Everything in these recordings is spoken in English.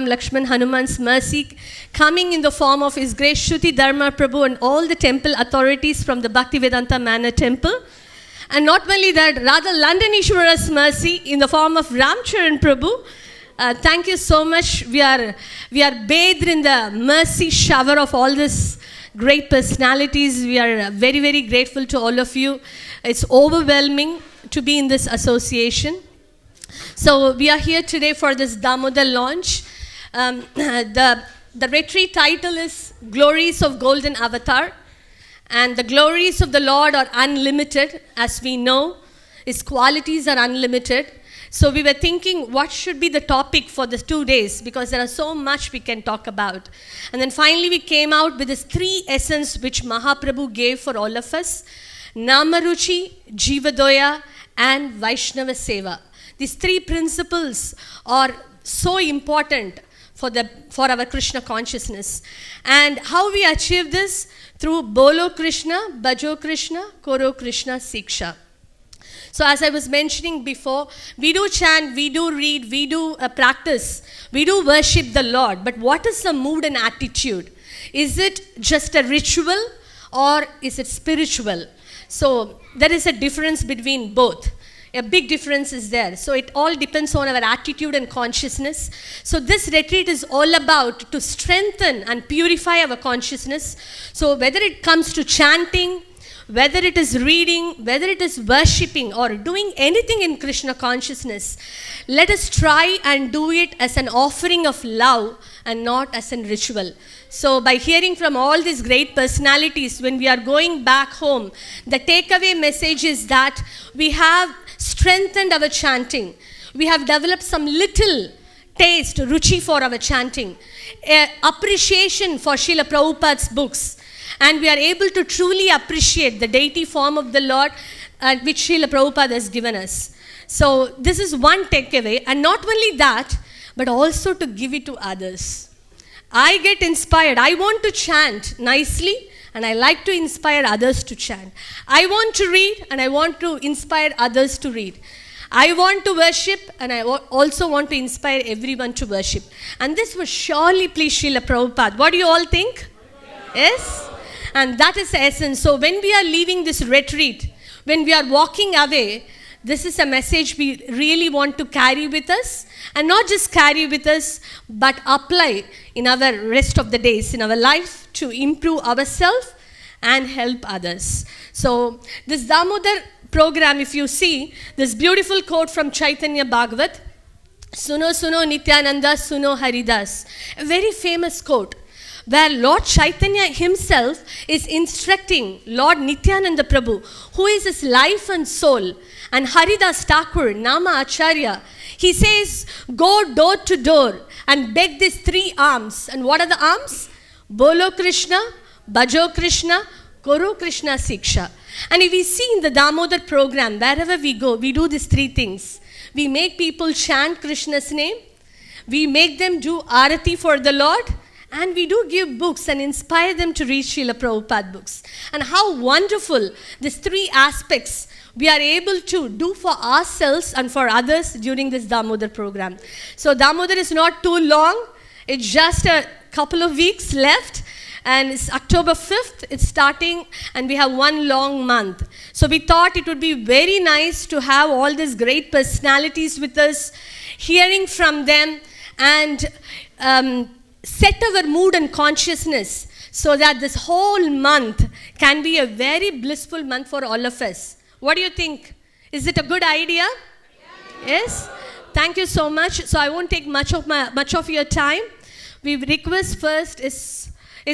Lakshman Hanuman's mercy coming in the form of His Grace Sruti Dharma Prabhu and all the temple authorities from the Bhaktivedanta Manor Temple. And not only that, rather London Ishwara's mercy in the form of Ramcharan Prabhu. Thank you so much. We are bathed in the mercy shower of all these great personalities. We are very, very grateful to all of you. It's overwhelming to be in this association. So we are here today for this Damodar launch. The retreat title is Glories of Golden Avatar. And the glories of the Lord are unlimited, as we know. His qualities are unlimited. So we were thinking what should be the topic for the 2 days, because there are so much we can talk about. And then finally we came out with this 3 essence which Mahaprabhu gave for all of us. Namaruchi, Jivadoya and Vaishnava Seva. These 3 principles are so important for our Krishna consciousness. And how we achieve this? Through Bolo Krishna, Bhajo Krishna, Koro Krishna, Siksha. So as I was mentioning before, we do chant, we do read, we do practice, we do worship the Lord. But what is the mood and attitude? Is it just a ritual or is it spiritual? So there is a difference between both. A big difference is there. So it all depends on our attitude and consciousness. So this retreat is all about to strengthen and purify our consciousness. So whether it comes to chanting, whether it is reading, whether it is worshipping or doing anything in Krishna consciousness, let us try and do it as an offering of love and not as a ritual. So by hearing from all these great personalities, when we are going back home, the takeaway message is that we have strengthened our chanting. We have developed some little taste, ruchi for our chanting, appreciation for Srila Prabhupada's books. And we are able to truly appreciate the deity form of the Lord which Srila Prabhupada has given us. So this is one takeaway. And not only that, but also to give it to others. I get inspired. I want to chant nicely and I like to inspire others to chant. I want to read and I want to inspire others to read. I want to worship and I also want to inspire everyone to worship. And this was surely please Srila Prabhupada. What do you all think? Yes? And that is the essence. So when we are leaving this retreat, when we are walking away, this is a message we really want to carry with us. And not just carry with us, but apply in our rest of the days in our life to improve ourselves and help others. So this Damodar program, if you see, this beautiful quote from Chaitanya Bhagavat, Suno Suno Nityananda Suno Haridas, a very famous quote, where Lord Chaitanya himself is instructing Lord Nityananda Prabhu, who is his life and soul, and Haridas Thakur, Nama Acharya. He says, go door to door and beg these 3 alms. And what are the alms? Bolo Krishna, Bhajo Krishna, Koro Krishna, Siksha. And if we see in the Damodar program, wherever we go, we do these 3 things. We make people chant Krishna's name. We make them do arati for the Lord. And we do give books and inspire them to read Srila Prabhupada books. And how wonderful these 3 aspects we are able to do for ourselves and for others during this Damodar program. So Damodar is not too long. It's just a couple of weeks left. And it's October 5th, it's starting, and we have 1 long month. So we thought it would be very nice to have all these great personalities with us, hearing from them, and set our mood and consciousness so that this whole month can be a very blissful month for all of us. What do you think? Is it a good idea? Yes? Thank you so much. So I won't take much of your time. We request first is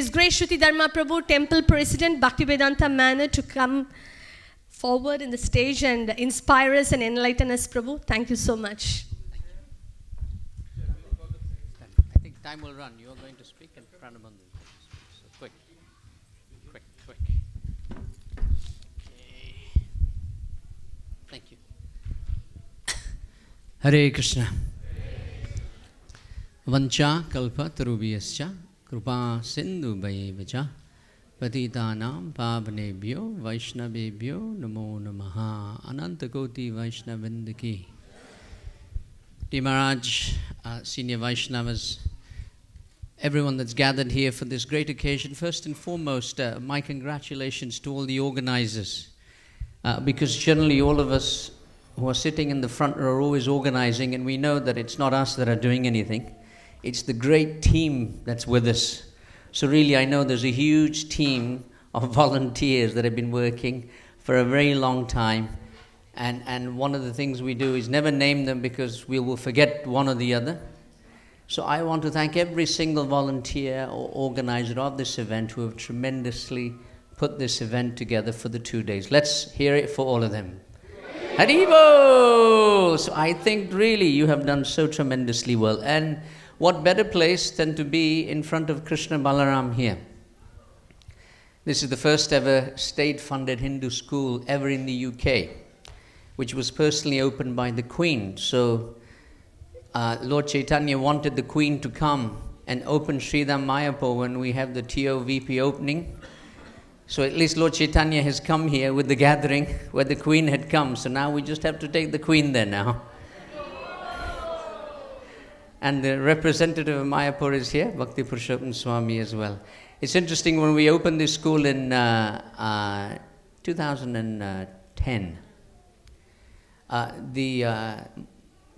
Grace Sruti Dharma Prabhu, Temple President, Bhaktivedanta Manor, to come forward in the stage and inspire us and enlighten us, Prabhu. Thank you so much. I think time will run. You are going to speak and Pranabandhu is going to speak. So quick. Okay. Thank you. Hare Krishna. Vancha kalpa tarubhyascha kripa sindhu bhaivacha patitanam pavanebhyo vaishnavebhyo namo namaha anantakoti vaishnavindaki. Dear Maharaj, senior Vaishnavas, everyone that's gathered here for this great occasion. First and foremost, my congratulations to all the organizers, because generally all of us who are sitting in the front row are always organizing, and we know that it's not us that are doing anything. It's the great team that's with us. So really, I know there's a huge team of volunteers that have been working for a very long time. And one of the things we do is never name them because we will forget one or the other. So I want to thank every single volunteer or organizer of this event who have tremendously put this event together for the 2 days. Let's hear it for all of them. Haribo! So I think really you have done so tremendously well. And what better place than to be in front of Krishna Balaram here. This is the first ever state-funded Hindu school ever in the UK, which was personally opened by the Queen. So Lord Chaitanya wanted the Queen to come and open Sridham Mayapur when we have the TOVP opening. So at least Lord Chaitanya has come here with the gathering where the Queen had come. So now we just have to take the Queen there now. And the representative of Mayapur is here, Bhakti Purushottam Swami as well. It's interesting, when we opened this school in 2010, the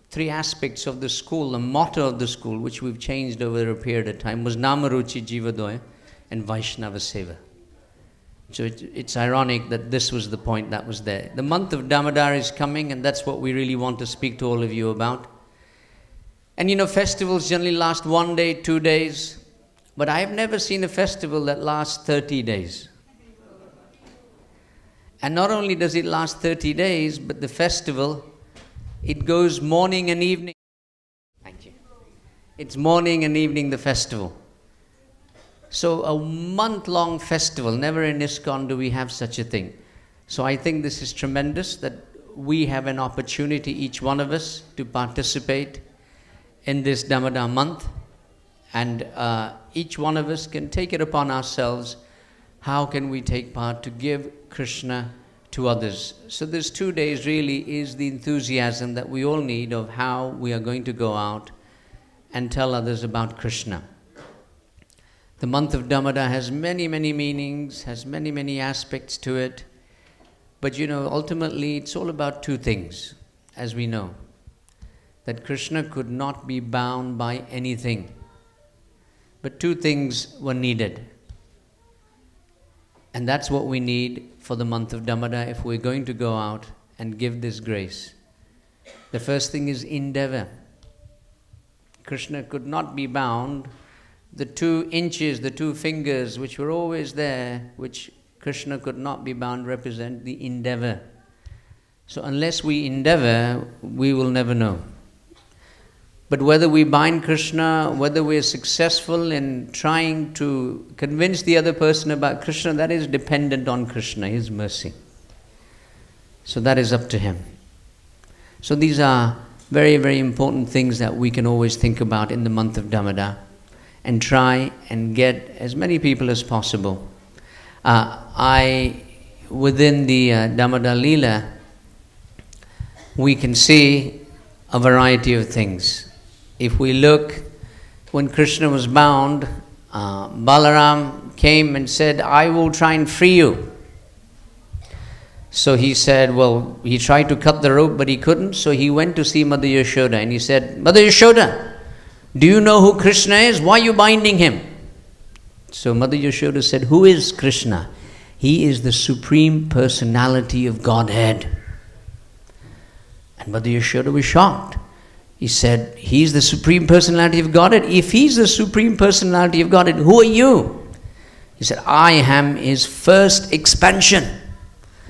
three aspects of the school, the motto of the school, which we've changed over a period of time, was Namaruchi Jivadoya and Vaishnava Seva. So it's ironic that this was the point that was there. The month of Damodar is coming, and that's what we really want to speak to all of you about. And you know, festivals generally last 1 day, 2 days, but I have never seen a festival that lasts 30 days. And not only does it last 30 days, but the festival, it goes morning and evening. Thank you. It's morning and evening, the festival. So a month-long festival, never in ISKCON do we have such a thing. So I think this is tremendous that we have an opportunity, each one of us, to participate in this Damodar month. And each one of us can take it upon ourselves. How can we take part to give Krishna to others? So this 2 days really is the enthusiasm that we all need of how we are going to go out and tell others about Krishna. The month of Damodar has many, many meanings, has many, many aspects to it. But you know, ultimately it's all about two things, as we know. That Krishna could not be bound by anything. But two things were needed. And that's what we need for the month of Damodar if we're going to go out and give this grace. The first thing is endeavor. Krishna could not be bound. The 2 inches, the 2 fingers, which were always there, which Krishna could not be bound, represent the endeavor. So unless we endeavor, we will never know. But whether we bind Krishna, whether we are successful in trying to convince the other person about Krishna, that is dependent on Krishna, His mercy. So that is up to Him. So these are very, very important things that we can always think about in the month of Damodar, and try and get as many people as possible. Within the Damodar Leela, we can see a variety of things. If we look, when Krishna was bound, Balaram came and said, I will try and free you. So he said, well, he tried to cut the rope, but he couldn't. So he went to see Mother Yashoda and he said, Mother Yashoda, do you know who Krishna is? Why are you binding him? So Mother Yashoda said, who is Krishna? He is the Supreme Personality of Godhead. And Mother Yashoda was shocked. He said, he's the Supreme Personality of Godhead. If he's the Supreme Personality of Godhead, who are you? He said, I am his first expansion,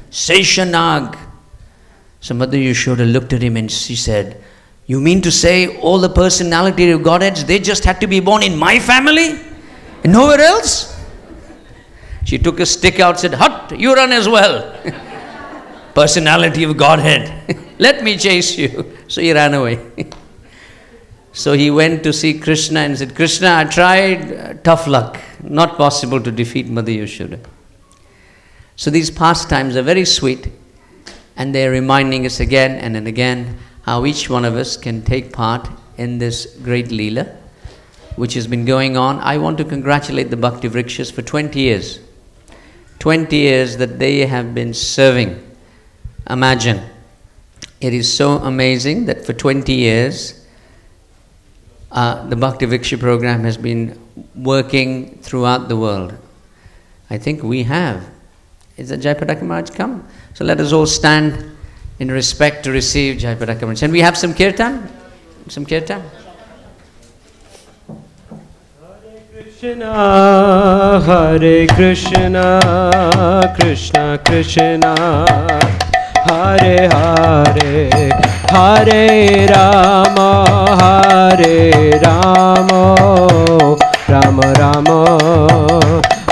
Seshanag. So Mother Yashoda looked at him and she said, you mean to say all the personality of Godheads, they just had to be born in my family and nowhere else? She took a stick out and said, Hut, you run as well. Personality of Godhead. Let me chase you. So he ran away. So he went to see Krishna and said, Krishna, I tried, tough luck. Not possible to defeat Mother Yashoda. So these pastimes are very sweet, and they're reminding us again and again how each one of us can take part in this great Leela. which has been going on. I want to congratulate the Bhakti Vrikshas for 20 years. 20 years that they have been serving. Imagine. It is so amazing that for 20 years, the Bhakti Vriksha program has been working throughout the world. I think we have. Is the Jayapataka Maharaj come? So let us all stand in respect to receive Jayapataka Maharaj. And we have some kirtan? Some kirtan? Hare Krishna, Krishna Krishna, Hare Hare, Hare Rama, Hare Rama, Rama Rama,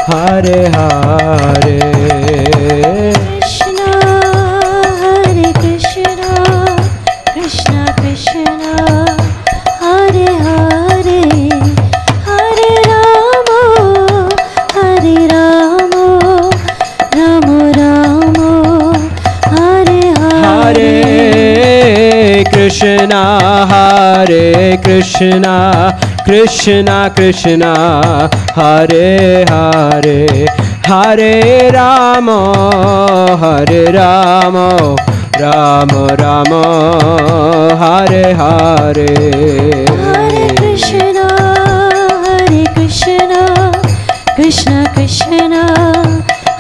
Hare Hare. Krishna, Hare Krishna, Krishna Krishna, Hare Hare, Hare Rama, Hare Rama, Rama Rama, Hare Hare. Hare Krishna, Hare Krishna, Krishna Krishna, Hare Hare, Hare Rama, Hare Rama, Rama Rama, Hare Hare. Hare Krishna, Hare Krishna, Krishna Krishna,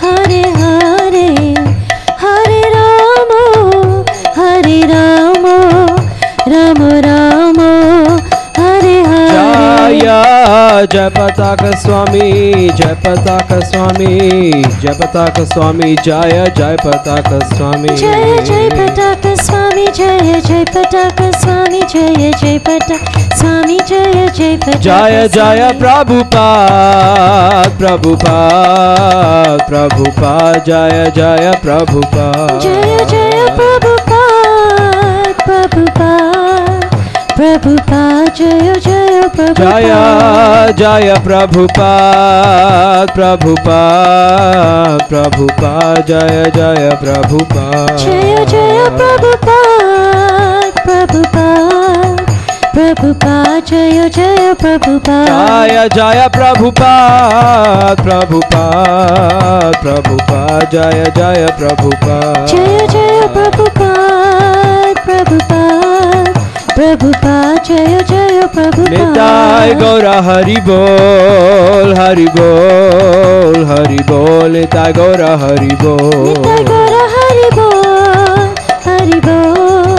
Hare Hare, Hare Rama, Hare Rama, Rama Rama, Hare Hare. Jaya Jayapataka Swami, Jayapataka Swami, Jayapataka Swami, Jaya Jayapataka Swami. Jaya Jayapataka Swami, Jaya Jayapataka Swami, Jaya Jayapataka Swami, Jaya Jayapataka. Jaya Jaya Prabhupada, Prabhupada, Prabhupada, Jaya Jaya Prabhupada. Jaya Jaya Prabhupada, Prabhupada, Prabhupada, Jaya Jaya Prabhupada. Jaya Jaya Prabhupada, Prabhupada, Prabhupada, Jaya Jaya Prabhupada. Jaya Jaya Prabhupada, Prabhupada, Prabhupada, Jaya Jaya Prabhupada. Jaya Jaya Prabhupada, Prabhupada, Prabhupada, Jaya Jaya Prabhupada. Jaya Jaya Prabhupada, Prabhupada, Prabhupada, Jaya Jaya Prabhupada. Nitai Gaura Hari Bol, Hari Bol, Hari Bol, Nitai Gaura Hari Bol. Nitai Gaura Hari Bol, Hari Bol,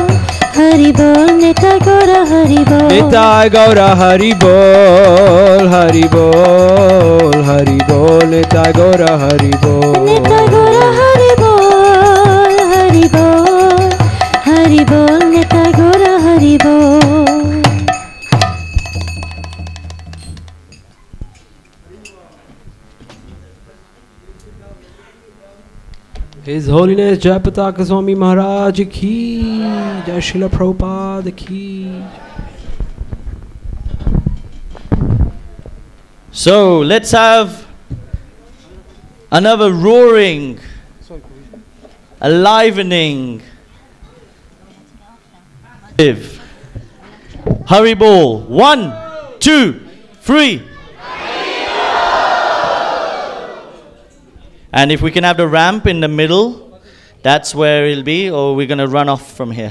Hari Bol, Nitai Gaura Hari Bol. Nitai Gaura Hari Bol, Hari Bol, Hari Bol, Nitai Gaura Hari Bol. Nitai Gaura Hari Bol, Hari Bol, Hari Bol, Nitai Gaura Hari Bol. His Holiness Jayapataka Swami Maharaj ki, Jai Srila Prabhupada ki. So let's have another roaring, enlivening, Hari Bol. 1, 2, 3. And if we can have the ramp in the middle, that's where it'll be, or we're going to run off from here.